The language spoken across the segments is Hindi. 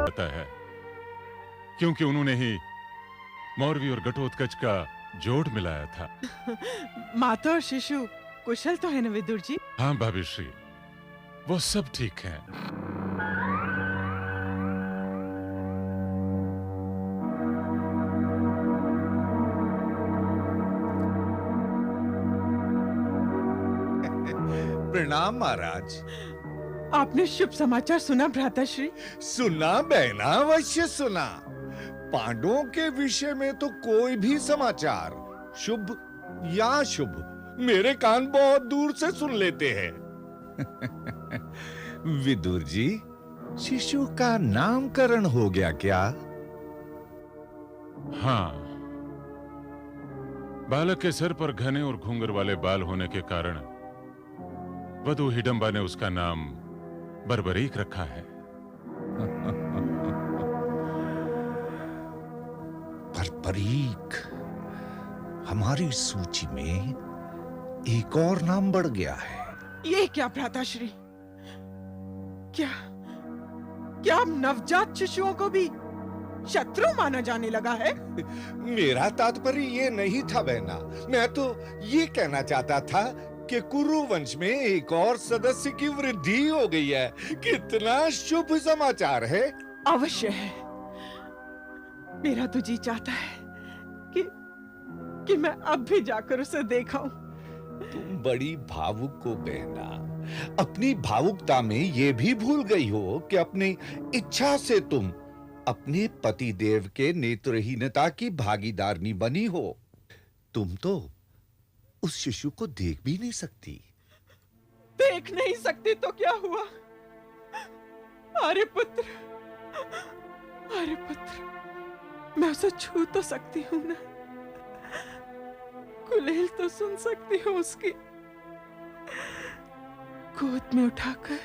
पता है, क्योंकि उन्होंने ही मौरवी और घटोत्कच का जोड़ मिलाया था। माता और शिशु कुशल तो है ना विदुर जी? हाँ भाभी श्री, वो सब ठीक है। प्रणाम महाराज। आपने शुभ समाचार सुना भ्राताश्री? सुना बहना, अवश्य सुना। पांडवों के विषय में तो कोई भी समाचार, शुभ या शुभ, मेरे कान बहुत दूर से सुन लेते हैं। विदुर जी, शिशु का नामकरण हो गया क्या? हाँ, बालक के सर पर घने और घूंगर वाले बाल होने के कारण वधू हिडंबा ने उसका नाम बर्बरीक रखा है। बर्बरीक, हमारी सूची में एक और नाम बढ़ गया है। ये क्या भ्राताश्री? क्या क्या अब नवजात शिशुओं को भी शत्रु माना जाने लगा है? मेरा तात्पर्य ये नहीं था बहना। मैं तो ये कहना चाहता था कि कुरु वंश में एक और सदस्य की वृद्धि हो गई है। कितना शुभ समाचार है। अवश्य है। मेरा तो जी चाहता है कि मैं अब भी जाकर उसे देखाऊं। तुम बड़ी भावुक हो बहना। अपनी भावुकता में ये भी भूल गई हो कि अपनी इच्छा से तुम अपने पति देव के नेत्रहीनता की भागीदारनी बनी हो। तुम तो उस शिशु को देख भी नहीं सकती। देख नहीं सकती तो क्या हुआ? आर्यपुत्र, आर्यपुत्र, मैं उसे छू तो सकती हूँ ना? गुलेल तो सुन सकती हूँ उसकी। गोद में उठाकर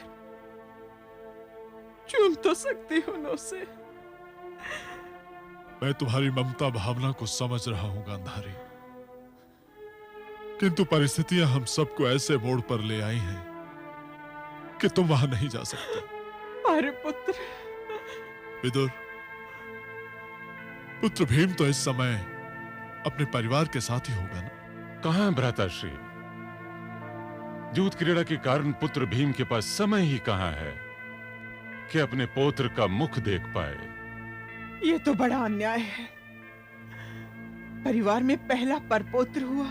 चूम तो सकती हूँ ना उसे। मैं तुम्हारी ममता भावना को समझ रहा हूं गांधारी, किंतु परिस्थितियां हम सबको ऐसे मोड़ पर ले आई हैं कि तुम वहां नहीं जा सकते। अरे पुत्र। विदुर, पुत्र भीम तो इस समय अपने परिवार के साथ ही होगा ना? कहां भ्राताश्री, दूत क्रीड़ा के कारण पुत्र भीम के पास समय ही कहां है कि अपने पौत्र का मुख देख पाए। ये तो बड़ा अन्याय है। परिवार में पहला परपौत्र हुआ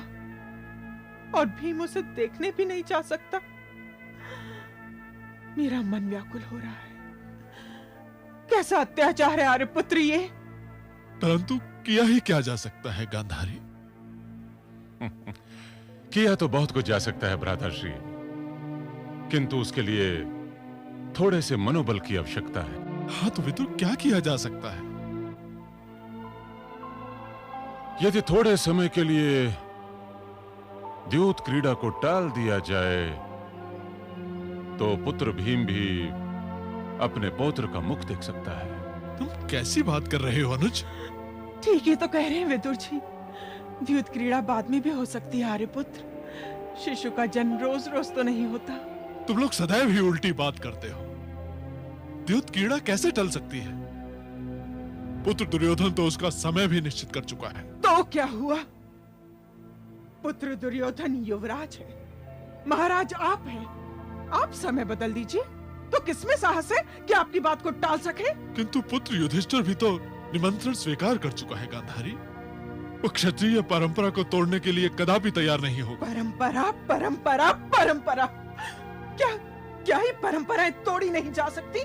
और भीम उसे देखने भी नहीं जा सकता। मेरा मन व्याकुल हो रहा है। कैसा अत्याचार है आर्यपुत्र ये? परंतु किया ही क्या जा सकता है गांधारी? किया तो बहुत कुछ जा सकता है भ्राताश्री, किंतु उसके लिए थोड़े से मनोबल की आवश्यकता है। हाँ तो विदुर, क्या किया जा सकता है? यदि थोड़े समय के लिए द्यूत क्रीड़ा को टाल दिया जाए तो पुत्र भीम भी अपने पौत्र का मुख देख सकता है। तुम कैसी बात कर रहे हो अनुज? ठीक ही तो कह रहे हैं विदुर जी। द्यूत क्रीड़ा बाद में भी हो सकती है आर्यपुत्र। शिशु का जन्म रोज रोज तो नहीं होता। तुम लोग सदैव ही उल्टी बात करते हो। द्यूत क्रीड़ा कैसे टल सकती है? पुत्र दुर्योधन तो उसका समय भी निश्चित कर चुका है। तो क्या हुआ? पुत्र दुर्योधन युवराज है, महाराज आप हैं। आप समय बदल दीजिए तो किसमें साहस है कि आपकी बात को टाल सके? किंतु पुत्र युधिष्ठिर भी तो निमंत्रण स्वीकार कर चुका है गांधारी। वो क्षत्रिय परंपरा को तोड़ने के लिए कदापि तैयार नहीं होगा। परंपरा, परंपरा, परंपरा, क्या क्या ही परंपराएं तोड़ी नहीं जा सकती?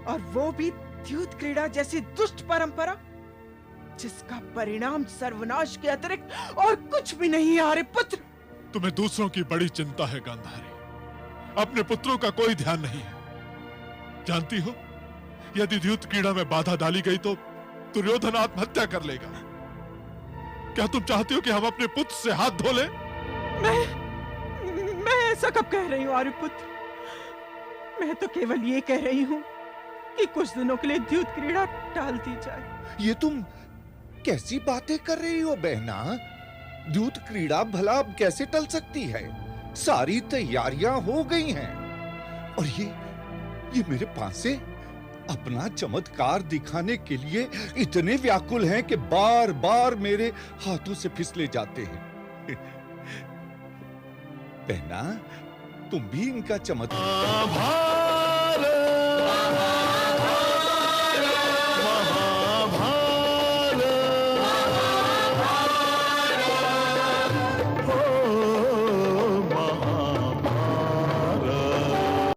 और वो भी द्यूत क्रीड़ा जैसी दुष्ट परंपरा जिसका परिणाम सर्वनाश के अतिरिक्त और कुछ भी नहीं है आर्यपुत्र। तुम्हें दूसरों की बड़ी चिंता है गांधारी, अपने पुत्रों का कोई ध्यान नहीं है। जानती हो, यदि द्यूत क्रीड़ा में बाधा डाली गई तो दुर्योधन आत्महत्या कर लेगा। क्या तुम चाहती हो कि हम अपने पुत्र से हाथ धो लें? मैं ऐसा कब कह रही हूँ आर्यपुत्र? मैं तो केवल ये कह रही हूँ कि कुछ दिनों के लिए द्यूत क्रीड़ा टाल दी जाए। ये तुम कैसी बातें कर रही हो बहना? द्यूत क्रीड़ा भला अब कैसे टल सकती है? सारी तैयारियां हो गई हैं और ये मेरे पासे अपना चमत्कार दिखाने के लिए इतने व्याकुल हैं कि बार बार मेरे हाथों से फिसले जाते हैं। बहना, तुम भी इनका चमत्कार